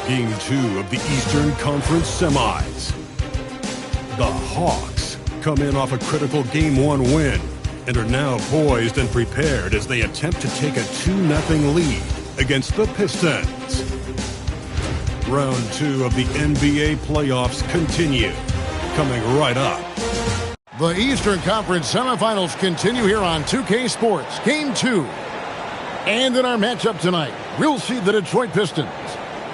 Game 2 of the Eastern Conference Semis. The Hawks come in off a critical Game 1 win and are now poised and prepared as they attempt to take a 2-0 lead against the Pistons. Round 2 of the NBA playoffs continue, coming right up. The Eastern Conference semifinals continue here on 2K Sports, Game 2. And in our matchup tonight, we'll see the Detroit Pistons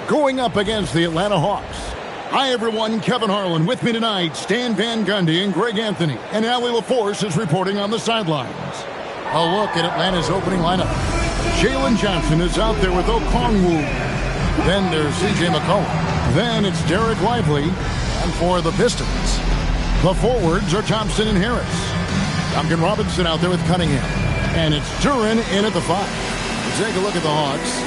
going up against the Atlanta Hawks. Hi, everyone. Kevin Harlan with me tonight. Stan Van Gundy and Greg Anthony. And Allie LaForce is reporting on the sidelines. A look at Atlanta's opening lineup. Jalen Johnson is out there with Okongwu. Then there's C.J. McCollum. Then it's Derek Lively. And for the Pistons, the forwards are Thompson and Harris. Duncan Robinson out there with Cunningham. And it's Duren in at the 5. Take a look at the Hawks.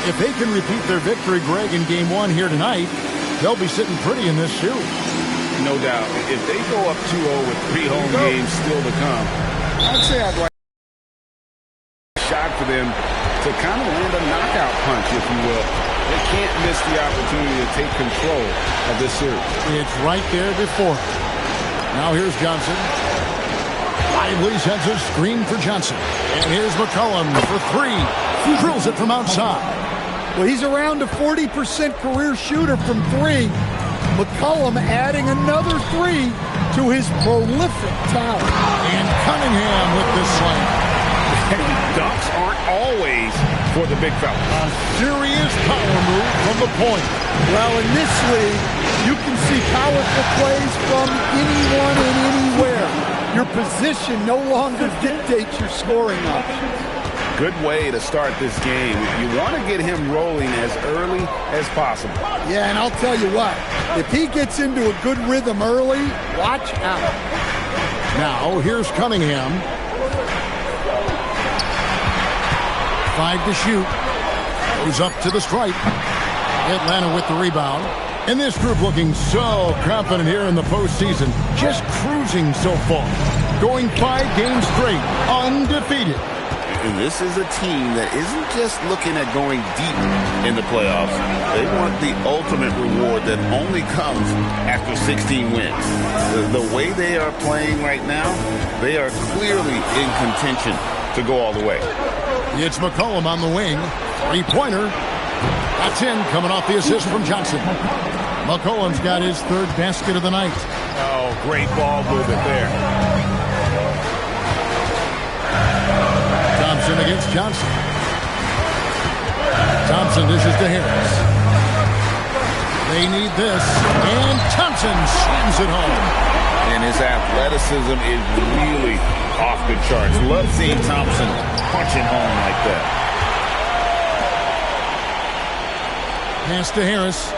If they can repeat their victory, Greg, in Game 1 here tonight, they'll be sitting pretty in this series. No doubt. If they go up 2-0 with 3 home games still to come, I'd say I'd like a shot for them to kind of land a knockout punch, if you will. They can't miss the opportunity to take control of this series. It's right there before. Now here's Johnson. Lively sends a screen for Johnson. And here's McCollum for 3. He drills it from outside. Well, he's around a 40% career shooter from 3. McCollum adding another 3 to his prolific talent. And Cunningham with this slam. Dunks aren't always for the big fella. A serious power move from the point. Well, in this league, you can see powerful plays from anyone and anywhere. Your position no longer dictates your scoring options. Good way to start this game. You want to get him rolling as early as possible. Yeah, and I'll tell you what, if he gets into a good rhythm early, watch out. Now, here's Cunningham. 5 to shoot. Goes up to the stripe. Atlanta with the rebound. And this group looking so confident here in the postseason. Just cruising so far. Going 5 games straight. Undefeated. And this is a team that isn't just looking at going deep in the playoffs. They want the ultimate reward that only comes after 16 wins. The way they are playing right now, they are clearly in contention to go all the way. It's McCollum on the wing. 3-pointer. That's in, coming off the assist from Johnson. McCollum's got his 3rd basket of the night. Oh, great ball movement there. Thompson against Johnson. Thompson dishes to Harris. They need this. And Thompson slams it home. And his athleticism is really off the charts. Love seeing Thompson punching home like that. Pass to Harris.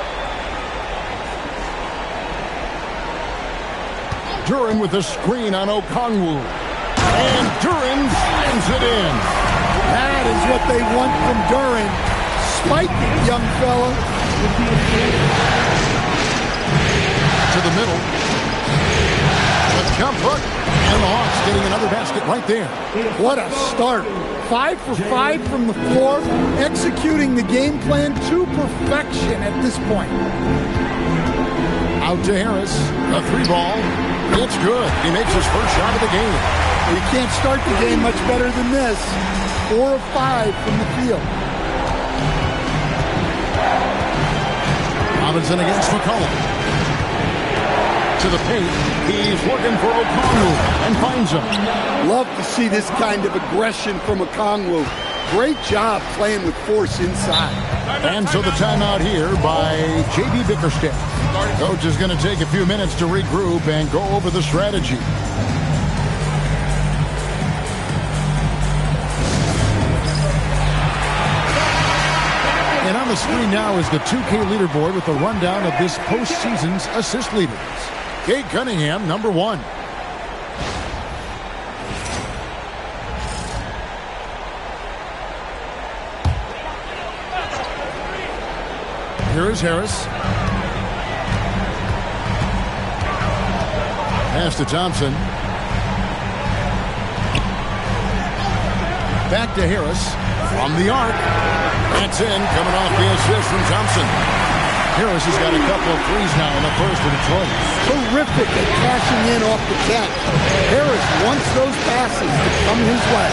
Duren with a screen on Okongwu. And Duren slams it in. That is what they want from Duren. Spike it, young fella. To the middle. The jump hook. And the Hawks getting another basket right there. What a start. 5 for 5 from the floor. Executing the game plan to perfection at this point. Out to Harris. A 3-ball. It's good. He makes his first shot of the game. You can't start the game much better than this. 4 of 5 from the field. Robinson against McCollum. To the paint. He's looking for Okongwu and finds him. Love to see this kind of aggression from Okongwu. Great job playing with force inside. And so the timeout here by J.B. Bickerstaff. Coach is going to take a few minutes to regroup and go over the strategy. And on the screen now is the 2K leaderboard with a rundown of this postseason's assist leaders. Cade Cunningham, number 1. Here is Harris. Pass to Thompson. Back to Harris. From the arc. That's in, coming off the assist from Thompson. Harris has got a couple of threes now in the first for Detroit. Terrific at cashing in off the catch. Harris wants those passes to come his way.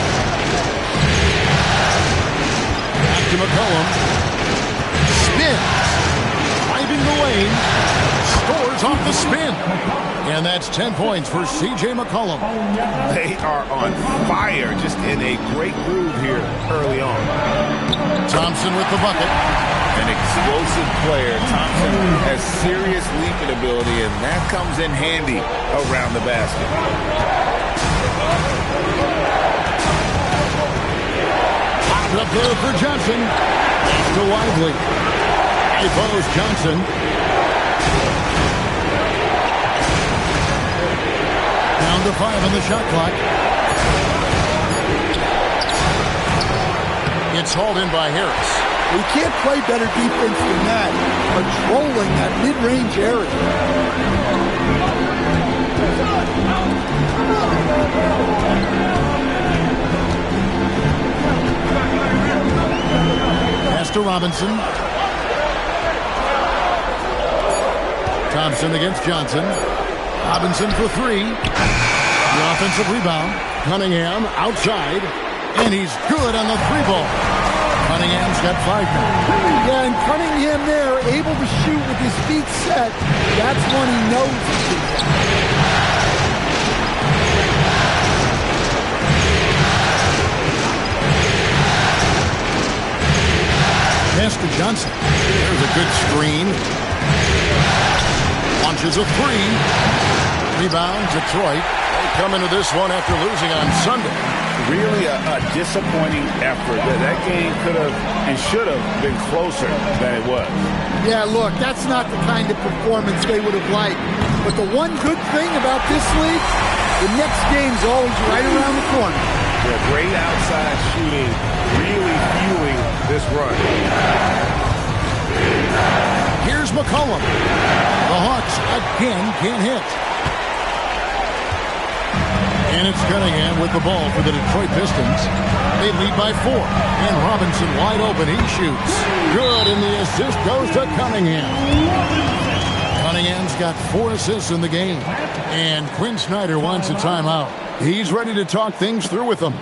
Back to McCollum. Spins. Driving the lane. Scores off the spin. And that's 10 points for C.J. McCollum. They are on fire, just in a great groove here early on. Thompson with the bucket. An explosive player. Thompson has serious leaping ability, and that comes in handy around the basket. Popped up there for Johnson. To Lively. He follows Johnson. Down to 5 on the shot clock. It's hauled in by Harris. We can't play better defense than that, controlling that mid-range area. Pass to Robinson. Thompson against Johnson. Robinson for 3. The offensive rebound. Cunningham outside. And he's good on the 3-ball. Cunningham's got 5 now. Yeah, and Cunningham there, able to shoot with his feet set. That's when he knows he can. Pass to Johnson. There's a good screen. Launches a 3. Rebound, Detroit. They come into this one after losing on Sunday. Really a disappointing effort. That game could have and should have been closer than it was. Yeah, look, that's not the kind of performance they would have liked. But the one good thing about this league, the next game's always right around the corner. Yeah, great outside shooting, really fueling this run. Here's McCollum. The Hawks again can't hit. And it's Cunningham with the ball for the Detroit Pistons. They lead by 4. And Robinson wide open. He shoots. Good, and the assist goes to Cunningham. Cunningham's got 4 assists in the game. And Quinn Snyder wants a timeout. He's ready to talk things through with them.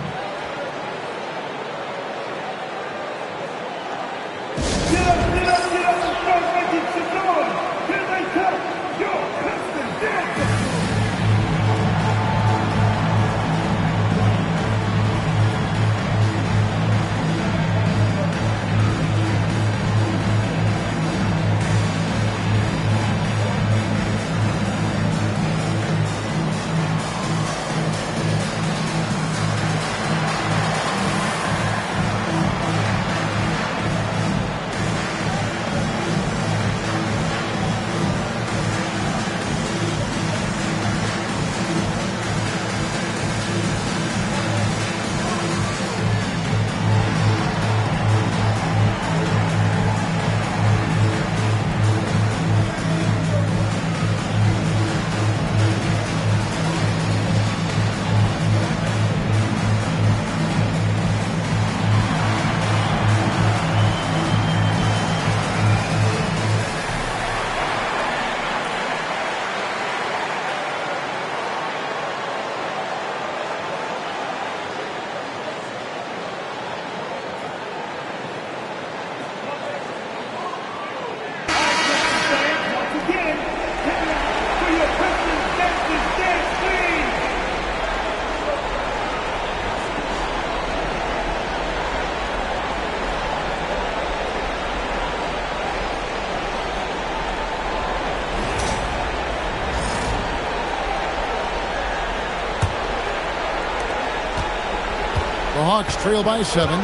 The Hawks trail by 7.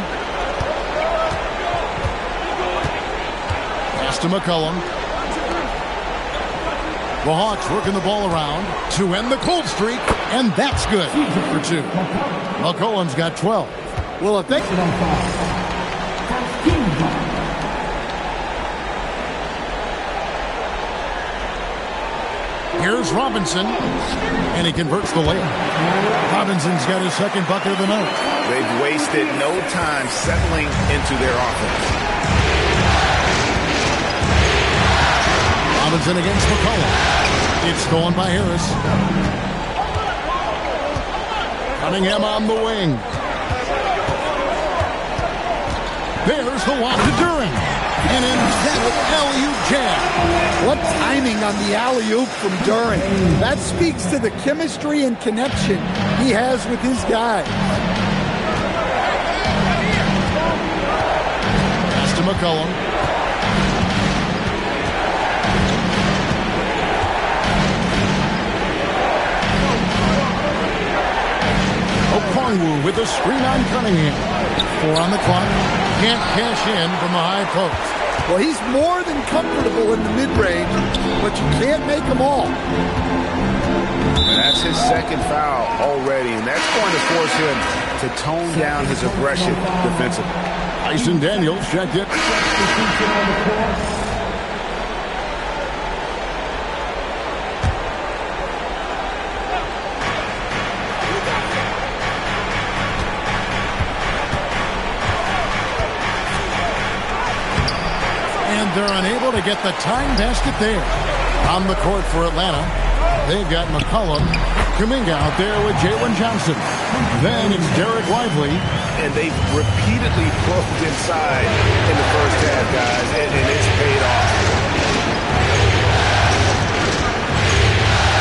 Pass to McCollum. The Hawks working the ball around to end the cold streak, and that's good for 2. McCollum's got 12. Well, if they... Here's Robinson, and he converts the layup. Robinson's got his second bucket of the night. They've wasted no time settling into their offense. Robinson against McCollum. It's stolen by Harris. Cunningham on the wing. There's the lob to Duran. An emphatic alley-oop jam. What timing on the alley-oop from Duran. That speaks to the chemistry and connection he has with his guy. Pass to McCollum. Okongwu with a screen on Cunningham. 4 on the clock. Can't cash in from the high post. Well, he's more than comfortable in the mid-range, but you can't make them all. And that's his second foul already, and that's going to force him to tone down his aggression defensively. Tyson Daniels checked it. They're unable to get the time basket there. On the court for Atlanta, they've got McCollum, Kuminga out there with Jalen Johnson. Then it's Derek Lively. And they've repeatedly closed inside in the first half, guys, and it's paid off.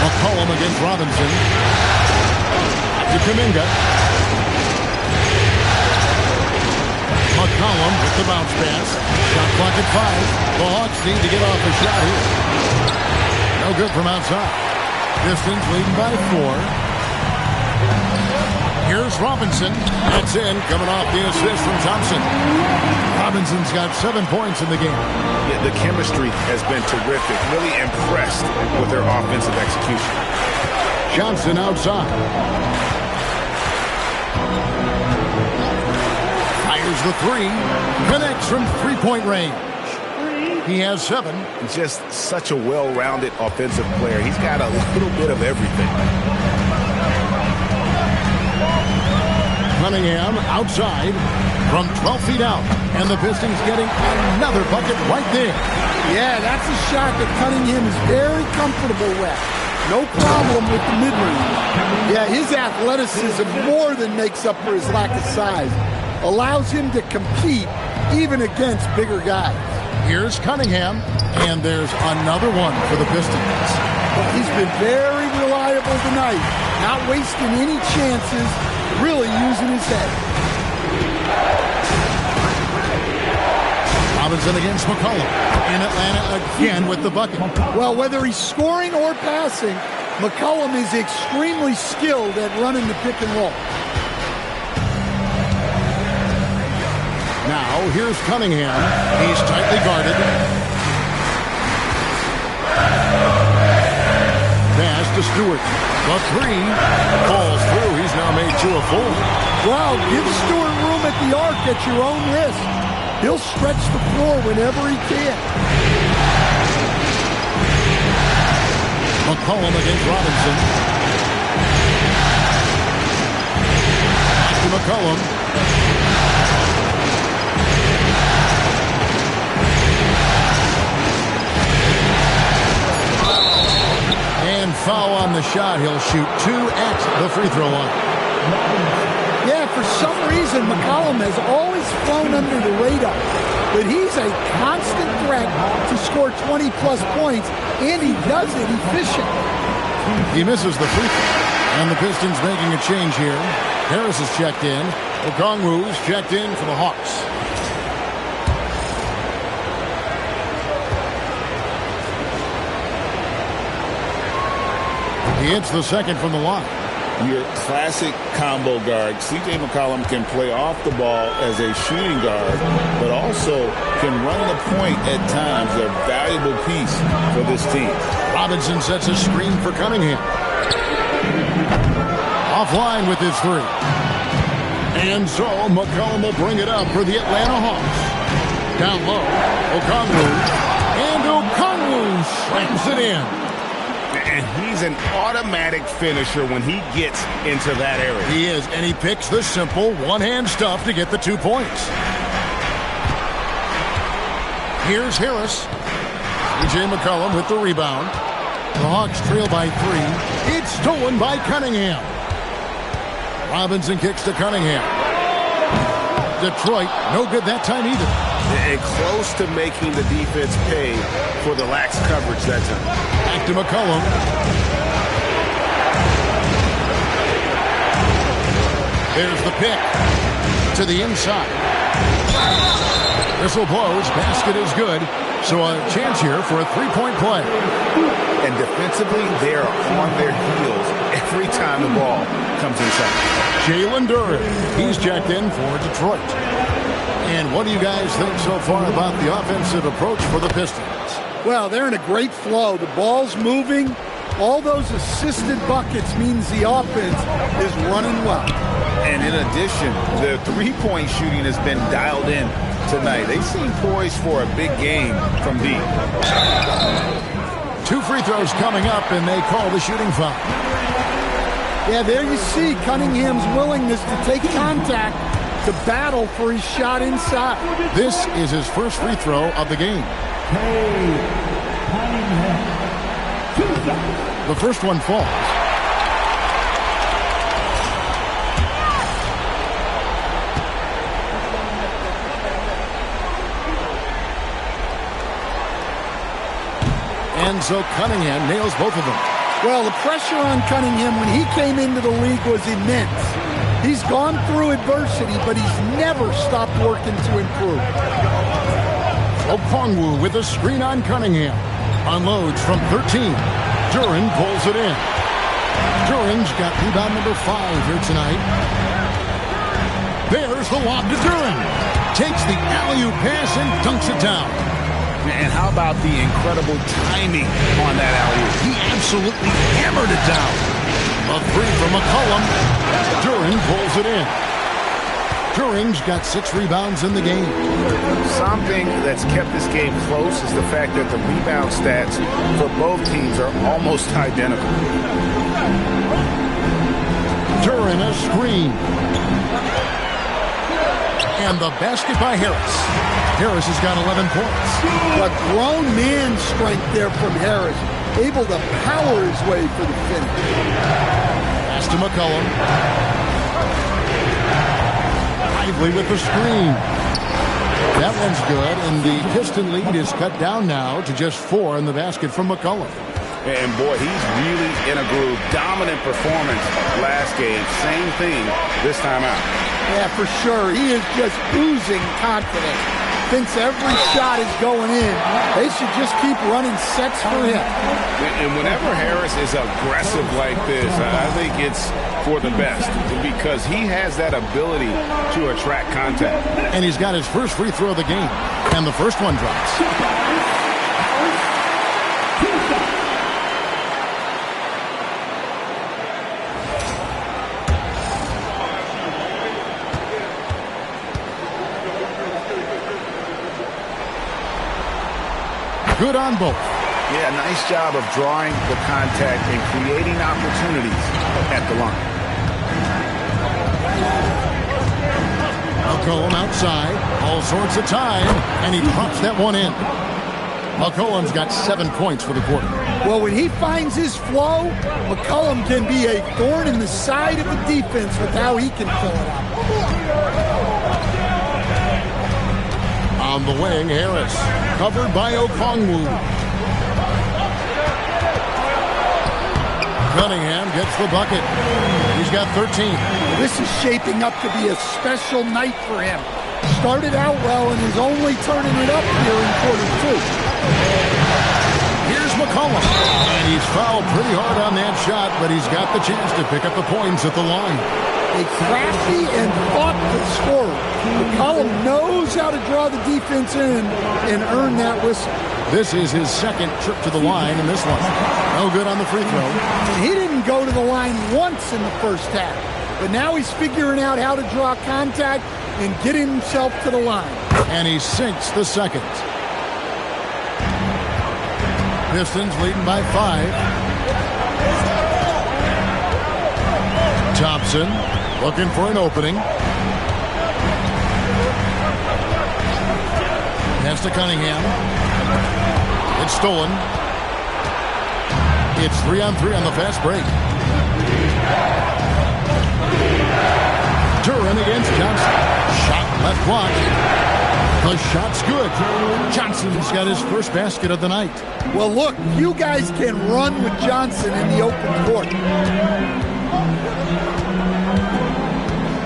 McCollum against Robinson. To Kuminga. McCollum with the bounce pass. Shot clock at 5. The Hawks need to get off a shot here. No good from outside. Pistons leading by 4. Here's Robinson. That's in, coming off the assist from Thompson. Robinson's got 7 points in the game. Yeah, the chemistry has been terrific. Really impressed with their offensive execution. Johnson outside. Fires the 3. Connects from three-point range. He has 7. Just such a well-rounded offensive player. He's got a little bit of everything. Cunningham outside from 12 feet out. And the Pistons getting another bucket right there. Yeah, that's a shot that Cunningham is very comfortable with. No problem with the mid-range. Yeah, his athleticism more than makes up for his lack of size. Allows him to compete even against bigger guys. Here's Cunningham, and there's another one for the Pistons. Well, he's been very reliable tonight, not wasting any chances, really using his head. Robinson against McCollum. In Atlanta again with the bucket. Well, whether he's scoring or passing, McCollum is extremely skilled at running the pick and roll. Now, here's Cunningham. He's tightly guarded. Pass to Stewart. The 3 falls through. He's now made 2 of 4. Wow, give Stewart room at the arc at your own risk. He'll stretch the floor whenever he can. McCollum against Robinson. Back to McCollum. And foul on the shot. He'll shoot 2 at the free throw line. Yeah, for some reason, McCollum has always flown under the radar. But he's a constant threat to score 20-plus points, and he does it efficient. He misses the free throw. And the Pistons making a change here. Harris is checked in. Okongwu's checked in for the Hawks. He hits the second from the line. Your classic combo guard. C.J. McCollum can play off the ball as a shooting guard, but also can run the point at times. A valuable piece for this team. Robinson sets a screen for Cunningham. Offline with his 3. And so McCollum will bring it up for the Atlanta Hawks. Down low, Okongwu. And Okongwu slams it in. And he's an automatic finisher when he gets into that area. He is, and he picks the simple one-hand stuff to get the 2 points. Here's Harris. J. McCollum with the rebound. The Hawks trail by 3. It's stolen by Cunningham. Robinson kicks to Cunningham. Detroit, no good that time either. And close to making the defense pay for the lax coverage that time. Back to McCollum. There's the pick. To the inside. Whistle blows. Basket is good. So a chance here for a three-point play. And defensively, they are on their heels every time the ball comes inside. Jalen Duren. He's checked in for Detroit. And what do you guys think so far about the offensive approach for the Pistons? Well, they're in a great flow. The ball's moving. All those assisted buckets means the offense is running well. And in addition, the three-point shooting has been dialed in tonight. They seem poised for a big game from deep. 2 free throws coming up, and they call the shooting foul. Yeah, there you see Cunningham's willingness to take contact to battle for his shot inside. This is his first free throw of the game. The first one falls. And so Cunningham nails both of them. Well, the pressure on Cunningham when he came into the league was immense. He's gone through adversity, but he's never stopped working to improve. Okongwu with a screen on Cunningham. Unloads from 13. Duren pulls it in. Duren's got rebound number 5 here tonight. There's the lob to Duren. Takes the alley-oop pass and dunks it down. And how about the incredible timing on that alley-oop? He absolutely hammered it down. A 3 from McCollum. Duren pulls it in. Duren's got 6 rebounds in the game. Something that's kept this game close is the fact that the rebound stats for both teams are almost identical. Duren a screen. And the basket by Harris. Harris has got 11 points. A grown man strength there from Harris. Able to power his way for the finish. Pass to McCollum. Lively with the screen. That one's good, and the Piston lead is cut down now to just 4 in the basket from McCollum. And boy, he's really in a groove. Dominant performance last game. Same thing this time out. Yeah, for sure. He is just oozing confidence. Thinks every shot is going in. They should just keep running sets for him. And whenever Harris is aggressive like this, I think it's for the best because he has that ability to attract contact. And he's got his first free throw of the game. And the first one drops. Good on both. Yeah, nice job of drawing the contact and creating opportunities at the line. McCollum outside, all sorts of time, and he pops that one in. McCollum's got 7 points for the quarter. Well, when he finds his flow, McCollum can be a thorn in the side of the defense with how he can fill it up. On the wing, Harris, covered by Okongwu. Cunningham gets the bucket. He's got 13. This is shaping up to be a special night for him. Started out well and is only turning it up here in quarter 2. Here's McCollum. And he's fouled pretty hard on that shot, but he's got the chance to pick up the points at the line. A crafty and thoughtful scorer. McCollum knows how to draw the defense in and earn that whistle. This is his second trip to the line in this one. No good on the free throw. He didn't go to the line once in the first half, but now he's figuring out how to draw contact and get himself to the line. And he sinks the second. Pistons leading by 5. Thompson looking for an opening. Pass to Cunningham. It's stolen. It's 3-on-3 on the fast break. Duran against Johnson. Shot left block. The shot's good. Johnson's got his first basket of the night. Well, look, you guys can run with Johnson in the open court.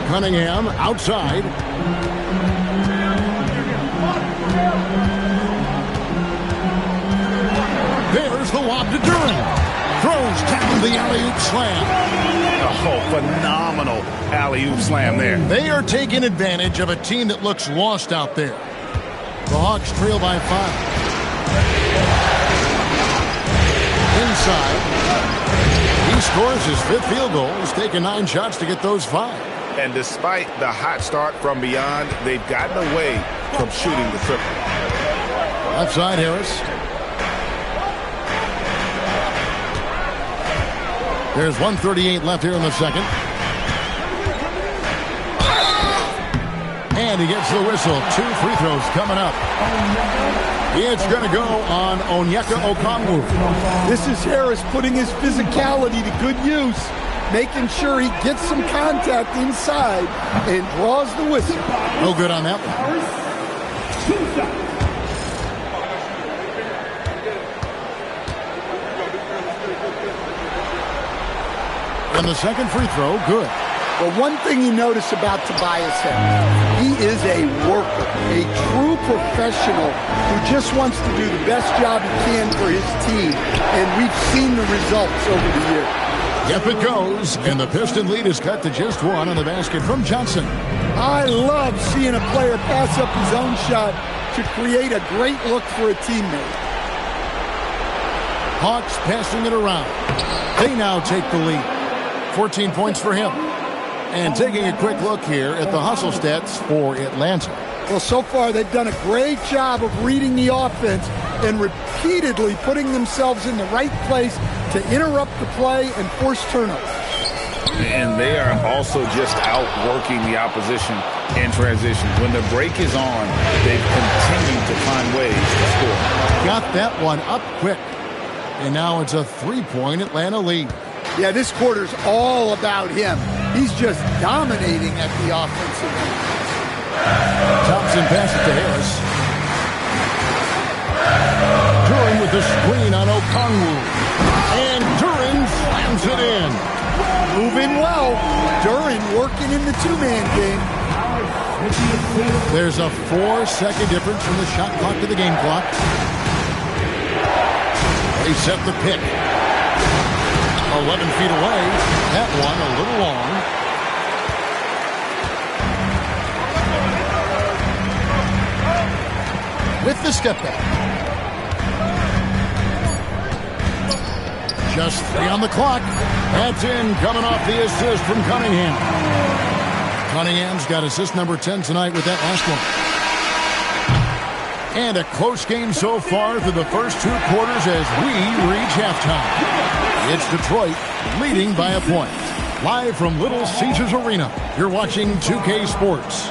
Cunningham outside. There's the lob to Duran. Throws down the alley-oop slam. Oh, phenomenal alley-oop slam there. They are taking advantage of a team that looks lost out there. The Hawks trail by 5. Inside. He scores his 5th field goal. He's taken 9 shots to get those 5. And despite the hot start from beyond, they've gotten away from shooting the triple. Left side, Harris. There's 1:38 left here in the second. And he gets the whistle. 2 free throws coming up. It's going to go on Onyeka Okongwu. This is Harris putting his physicality to good use, making sure he gets some contact inside and draws the whistle. No good on that one. And the second free throw, good. Well, one thing you notice about Tobias Harris, he is a worker, a true professional who just wants to do the best job he can for his team. And we've seen the results over the years. Yep, it goes. And the Piston lead is cut to just 1 on the basket from Johnson. I love seeing a player pass up his own shot to create a great look for a teammate. Hawks passing it around. They now take the lead. 14 points for him. And taking a quick look here at the hustle stats for Atlanta. Well, so far they've done a great job of reading the offense and repeatedly putting themselves in the right place to interrupt the play and force turnovers. And they are also just outworking the opposition in transition. When the break is on, they've continued to find ways to score. Got that one up quick. And now it's a 3-point Atlanta lead. Yeah, this quarter's all about him. He's just dominating at the offensive end. Thompson passes to Harris. Duran with the screen on Okongwu. And Duran slams it in. Moving well. Duran working in the 2-man game. There's a 4-second difference from the shot clock to the game clock. They set the pick. 11 feet away. That one a little long. With the step back. Just 3 on the clock. That's in, coming off the assist from Cunningham. Cunningham's got assist number 10 tonight with that last one. And a close game so far through the first 2 quarters as we reach halftime. It's Detroit leading by a point. Live from Little Caesars Arena, you're watching 2K Sports.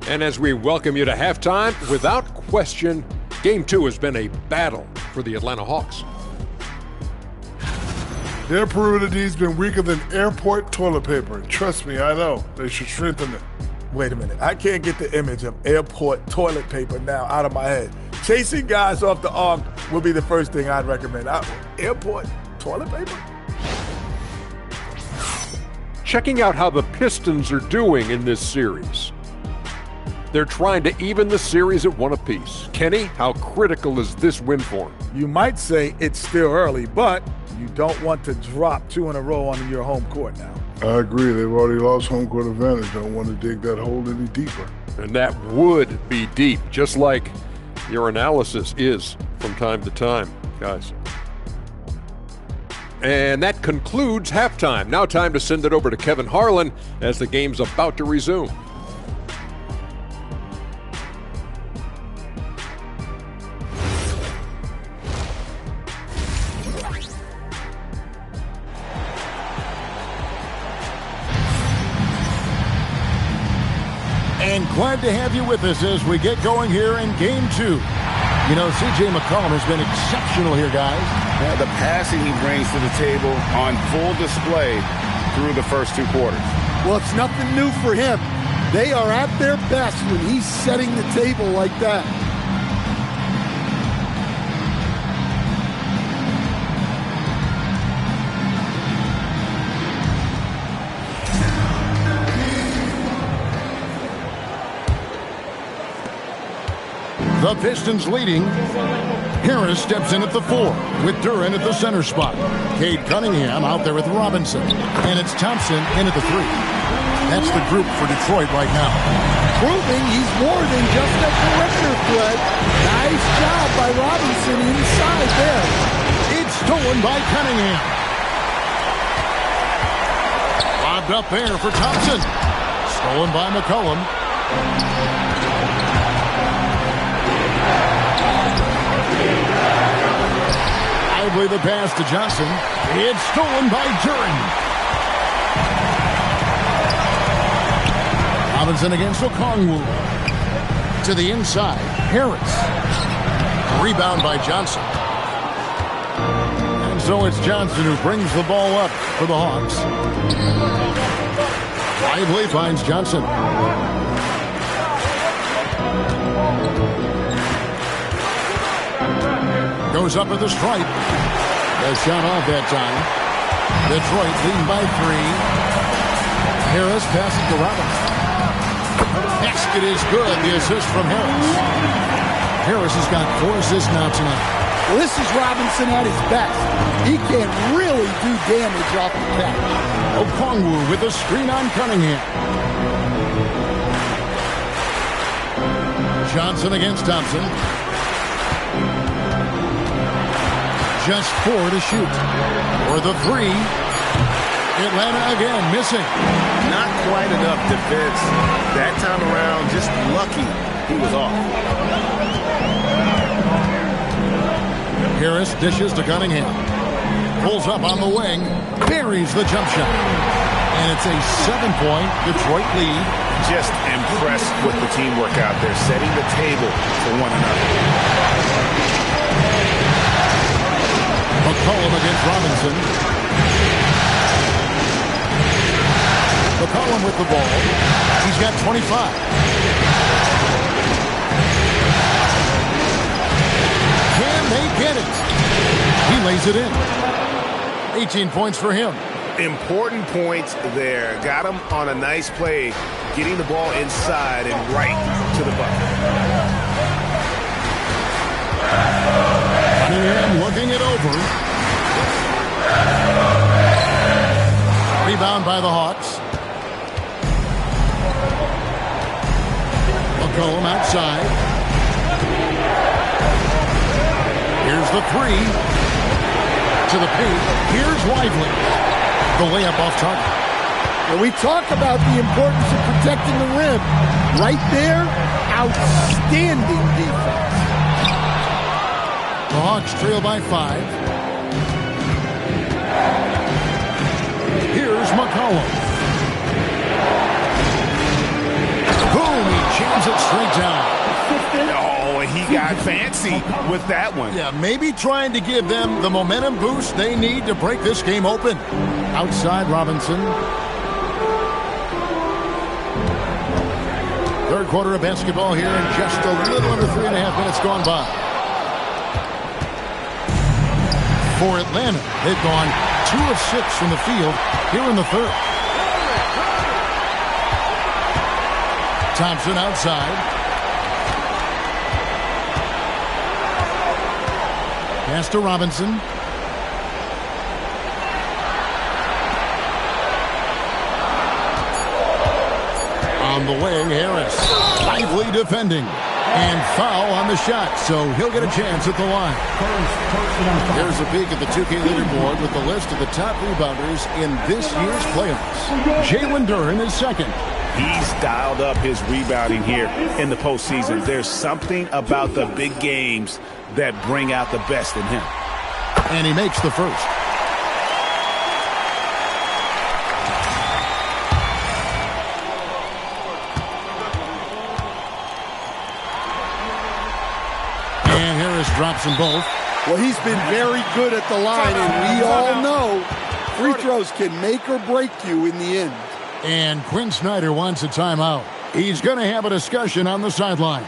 And as we welcome you to halftime, without question, Game 2 has been a battle for the Atlanta Hawks. Their perimeter D's been weaker than airport toilet paper. Trust me, I know. They should strengthen it. Wait a minute. I can't get the image of airport toilet paper now out of my head. Chasing guys off the arc would be the first thing I'd recommend. Airport toilet paper? Checking out how the Pistons are doing in this series. They're trying to even the series at 1 apiece. Kenny, how critical is this win for them? You might say it's still early, but you don't want to drop 2 in a row on your home court now. I agree. They've already lost home court advantage. Don't want to dig that hole any deeper. And that would be deep, just like your analysis is from time to time, guys. And that concludes halftime. Now time to send it over to Kevin Harlan as the game's about to resume. and glad to have you with us as we get going here in Game 2. You know, C.J. McCollum has been exceptional here, guys. Yeah, the passing he brings to the table on full display through the first 2 quarters. Well, it's nothing new for him. They are at their best when he's setting the table like that. The Pistons leading. Harris steps in at the 4 with Duran at the center spot. Cade Cunningham out there with Robinson. And it's Thompson in at the 3. That's the group for Detroit right now. Proving he's more than just a perimeter threat. Nice job by Robinson inside there. It's stolen by Cunningham. Lobbed up there for Thompson. Stolen by McCollum. Lively the pass to Johnson. It's stolen by Duran. Robinson against Okongwu. To the inside. Harris. Rebound by Johnson. And so it's Johnson who brings the ball up for the Hawks. Lively finds Johnson. Goes up with the stripe. The shot off that time. Detroit leading by 3. Harris passes to Robinson. Basket is good. The assist from Harris. Harris has got 4 assists now tonight. Well, this is Robinson at his best. He can really do damage off the catch. Okongwu with a screen on Cunningham. Johnson against Thompson. Just 4 to shoot. For the 3. Atlanta again missing. Not quite enough defense. That time around, just lucky he was off. Harris dishes to Cunningham. Pulls up on the wing. Buries the jump shot. And it's a 7-point Detroit lead. Just impressed with the teamwork out there, setting the table for one another. McCollum against Robinson. McCollum with the ball. He's got 25. Can they get it? He lays it in. 18 points for him. Important points there. Got him on a nice play, getting the ball inside and right to the bucket. Cunningham looking it over. Rebound by the Hawks. McCollum outside. Here's the 3. To the paint. Here's Lively. The layup off target. When we talk about the importance of protecting the rim, right there, outstanding defense. The Hawks trail by 5. Here's McCollum. Boom! He jams it straight down. Oh, he got fancy with that one. Yeah, maybe trying to give them the momentum boost they need to break this game open. Outside Robinson. Third quarter of basketball here in just a little under 3.5 minutes gone by. For Atlanta, they've gone 2 of 6 from the field here in the third. Thompson outside. Pass to Robinson. On the wing, Harris. Lively defending. And foul on the shot, so he'll get a chance at the line. Here's a peek at the 2K leaderboard with the list of the top rebounders in this year's playoffs. Jalen Duran is second. He's dialed up his rebounding here in the postseason. There's something about the big games that bring out the best in him. And he makes the first. drops them both. Well, he's been very good at the line, and we all know free throws can make or break you in the end. And Quinn Snyder wants a timeout. He's going to have a discussion on the sideline.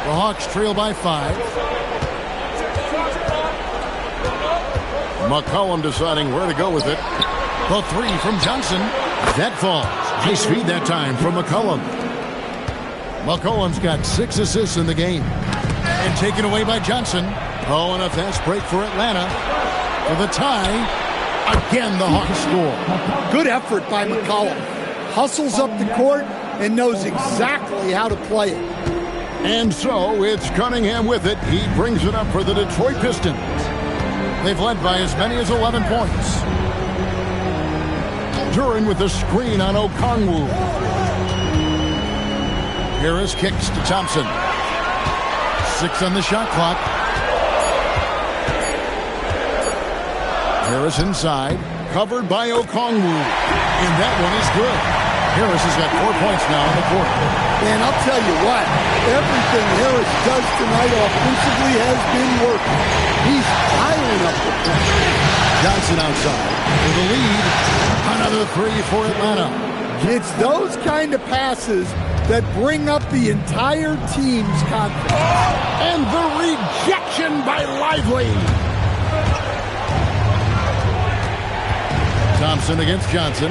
The Hawks trail by 5. McCollum deciding where to go with it. The three from Johnson. That falls. Nice feed that time from McCollum. McCollum's got 6 assists in the game. And taken away by Johnson. Oh, and a fast break for Atlanta. For the tie. Again, the Hawks score. Good effort by McCollum. Hustles up the court and knows exactly how to play it. And so it's Cunningham with it. He brings it up for the Detroit Pistons. They've led by as many as 11 points. Duran with the screen on Okongwu. Harris kicks to Thompson. 6 on the shot clock. Harris inside. Covered by Okongwu. And that one is good. Harris has got 4 points now in the court. And I'll tell you what, everything Harris does tonight offensively has been working. He's piling up the pressure. Johnson outside for the lead. Another 3 for Atlanta. It's those kind of passes that bring up the entire team's confidence. And the rejection by Lively. Thompson against Johnson.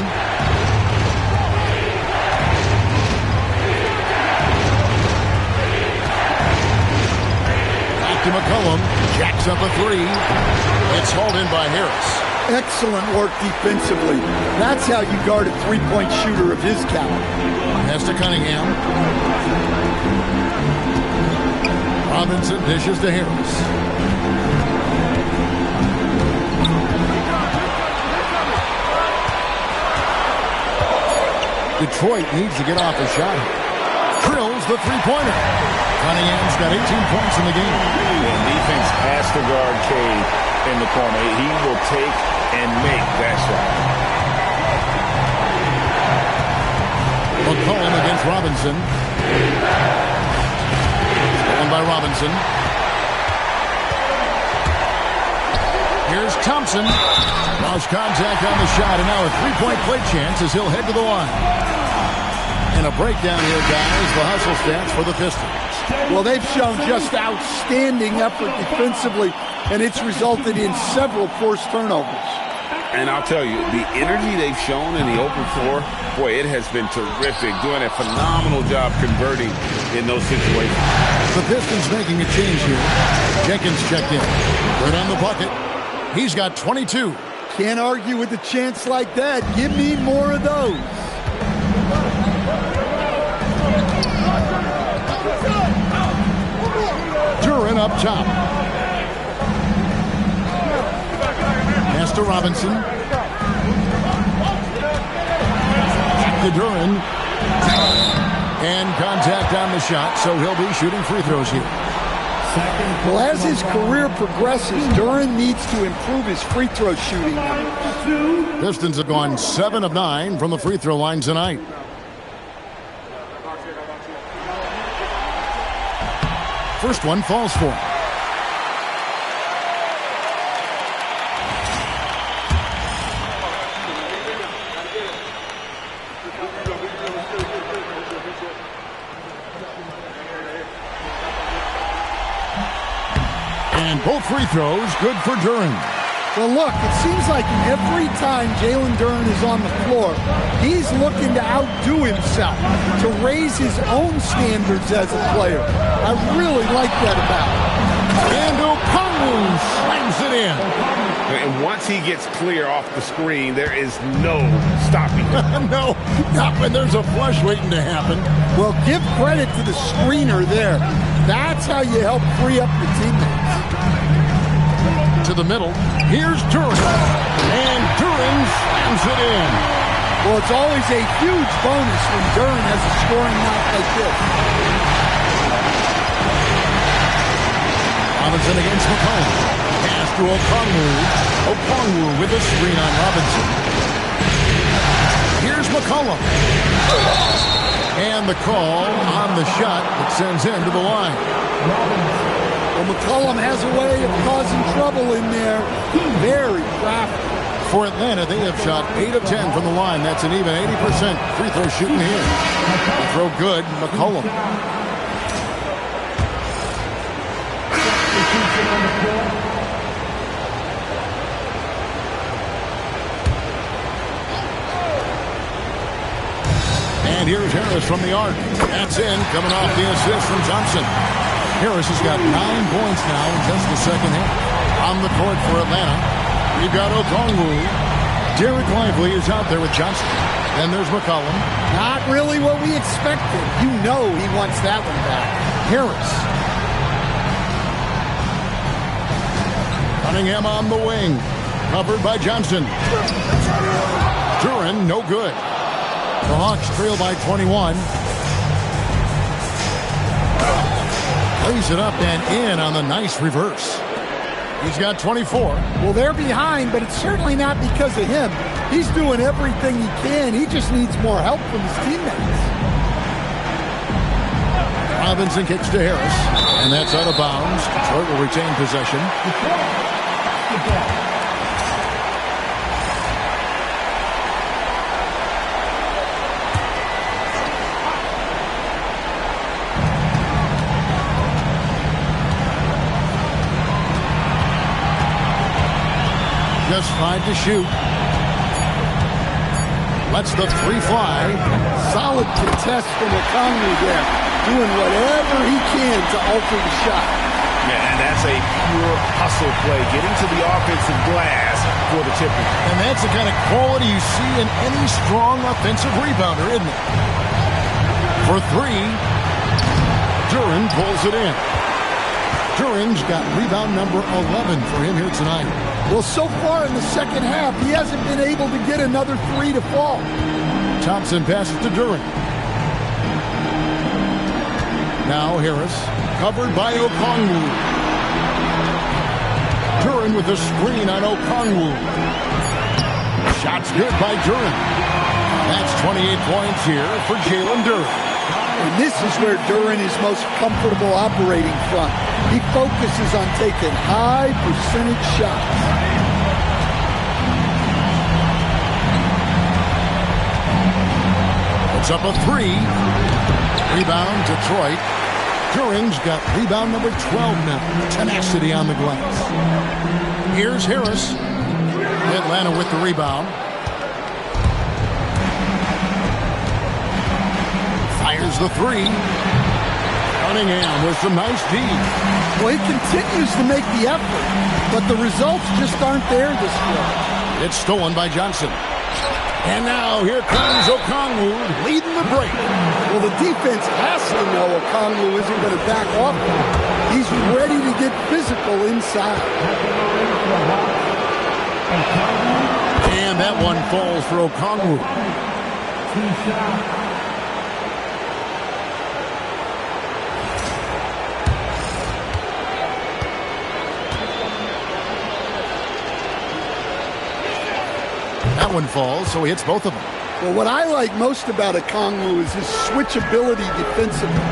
McCollum jacks up a 3. It's hauled in by Harris. Excellent work defensively. That's how you guard a three-point shooter of his caliber. Pass to Cunningham. Robinson dishes to Harris. Detroit needs to get off a shot. Drills the three-pointer. Cunningham's got 18 points in the game. And defense has to guard Cade in the corner. He will take and make that shot. McCollum against Robinson. Stolen by Robinson. Here's Thompson. Lost contact on the shot, and now a three-point play chance as he'll head to the line. And a breakdown here, guys. The hustle stats for the Pistons. Well, they've shown just outstanding effort defensively, and it's resulted in several forced turnovers. And I'll tell you, the energy they've shown in the open floor, boy, it has been terrific. Doing a phenomenal job converting in those situations. The Pistons making a change here. Jenkins checked in. Right on the bucket. He's got 22. Can't argue with a chance like that. Give me more of those. Duran up top. Pass to Robinson. Back to Duran. And contact on the shot, so he'll be shooting free throws here. Well, as his career progresses, Duren needs to improve his free throw shooting numbers. Pistons have gone 7 of 9 from the free throw line tonight. First one falls for him. And both free throws good for Duren. Well, look, it seems like every time Jalen Duren is on the floor, he's looking to outdo himself, to raise his own standards as a player. I really like that about him. And Okongwu slams it in. And once he gets clear off the screen, there is no stopping him. No, not when there's a flush waiting to happen. Well, give credit to the screener there. That's how you help free up your teammates. To the middle, here's Duren. And Duren slams it in. Well, it's always a huge bonus when Duren has a scoring night like this. Robinson against McCollum. Pass to Okongwu. Okongwu with a screen on Robinson. Here's McCollum. And the call on the shot that sends him to the line. Well, McCollum has a way of causing trouble in there. Very crafty. For Atlanta, they have shot 8 of 10 from the line. That's an even 80% free throw shooting here. The throw good, McCollum. And here's Harris from the arc. That's in, coming off the assist from Thompson. Harris has got 9 points now in just the second half. On the court for Atlanta, we've got Okongwu. Derek Lively is out there with Johnson. Then there's McCollum. Not really what we expected. You know he wants that one back. Harris. Cunningham on the wing. Covered by Johnson. Duren, no good. The Hawks trail by 21. Plays it up and in on the nice reverse. He's got 24. Well, they're behind, but it's certainly not because of him. He's doing everything he can. He just needs more help from his teammates. Robinson kicks to Harris, and that's out of bounds. Detroit will retain possession. Just 5 to shoot. Lets the 3 fly. Solid contest from Okongwu there. Doing whatever he can to alter the shot. Yeah, and that's a pure hustle play. Getting to the offensive glass for the tipper. And that's the kind of quality you see in any strong offensive rebounder, isn't it? For 3, Duren pulls it in. Duren's got rebound number 11 for him here tonight. Well, so far in the second half, he hasn't been able to get another 3 to fall. Thompson passes to Duren. Now Harris, covered by Okongwu. Duren with a screen on Okongwu. Shot's good by Duren. That's 28 points here for Jalen Duren. And this is where Duren is most comfortable operating from. He focuses on taking high percentage shots. It's up a 3. Rebound, Detroit. Duren's got rebound number 12 now. Tenacity on the glass. Here's Harris. Atlanta with the rebound. Fires the 3. Cunningham with some nice D. Well, he continues to make the effort, but the results just aren't there this quarter. It's stolen by Johnson. And now here comes Okongwu leading the break. Well, the defense has to know Okongwu isn't going to back off. He's ready to get physical inside. And that one falls for Okongwu. That one falls, so he hits both of them. Well, what I like most about Okongwu is his switchability defensively.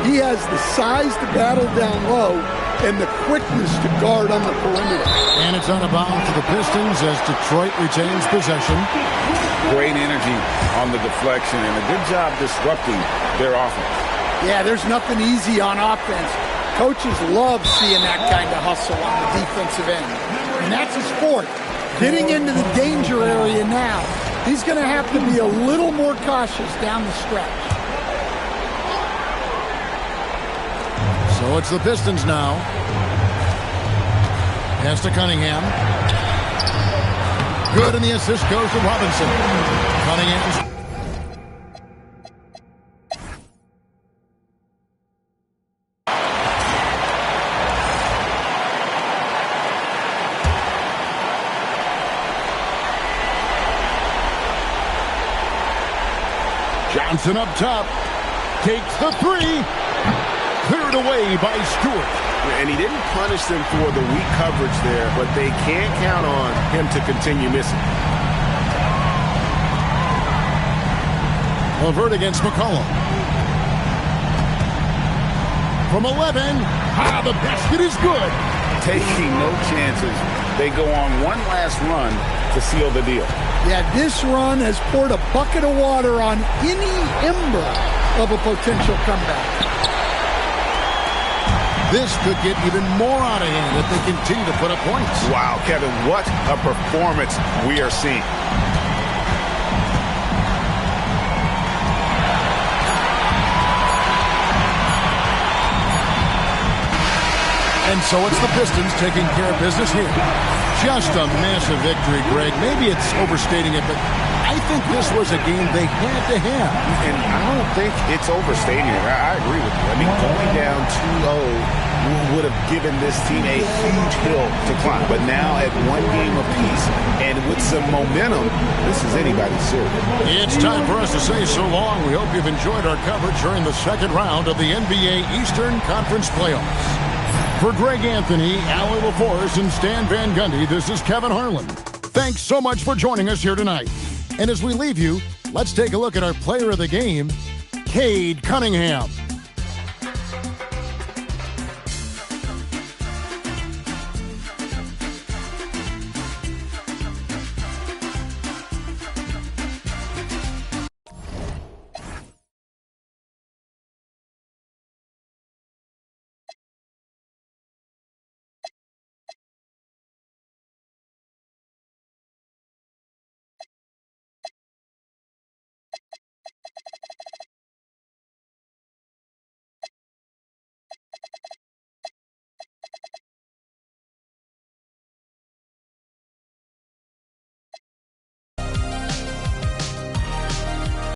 He has the size to battle down low and the quickness to guard on the perimeter. And it's out of bounds to the Pistons as Detroit retains possession. Great energy on the deflection and a good job disrupting their offense. Yeah, there's nothing easy on offense. Coaches love seeing that kind of hustle on the defensive end. And that's his sport. Getting into the danger area now. He's going to have to be a little more cautious down the stretch. So it's the Pistons now. Pass to Cunningham. Good, and the assist goes to Robinson. Cunningham's. Johnson up top. Takes the three. Cleared away by Stewart. And he didn't punish them for the weak coverage there, but they can't count on him to continue missing. Levert against McCollum. From 11. The basket is good. Taking no chances. They go on one last run to seal the deal. Yeah, this run has poured a bucket of water on any ember of a potential comeback. This could get even more out of hand if they continue to put up points. Wow, Kevin, what a performance we are seeing. And so it's the Pistons taking care of business here. Just a massive victory, Greg. Maybe it's overstating it, but I think this was a game they had to have. And I don't think it's overstating it. I agree with you. I mean, going down 2-0 would have given this team a huge hill to climb. But now at one game apiece and with some momentum, this is anybody's series. It's time for us to say so long. We hope you've enjoyed our coverage during the second round of the NBA Eastern Conference Playoffs. For Greg Anthony, Allie LaForce, and Stan Van Gundy, this is Kevin Harlan. Thanks so much for joining us here tonight. And as we leave you, let's take a look at our player of the game, Cade Cunningham.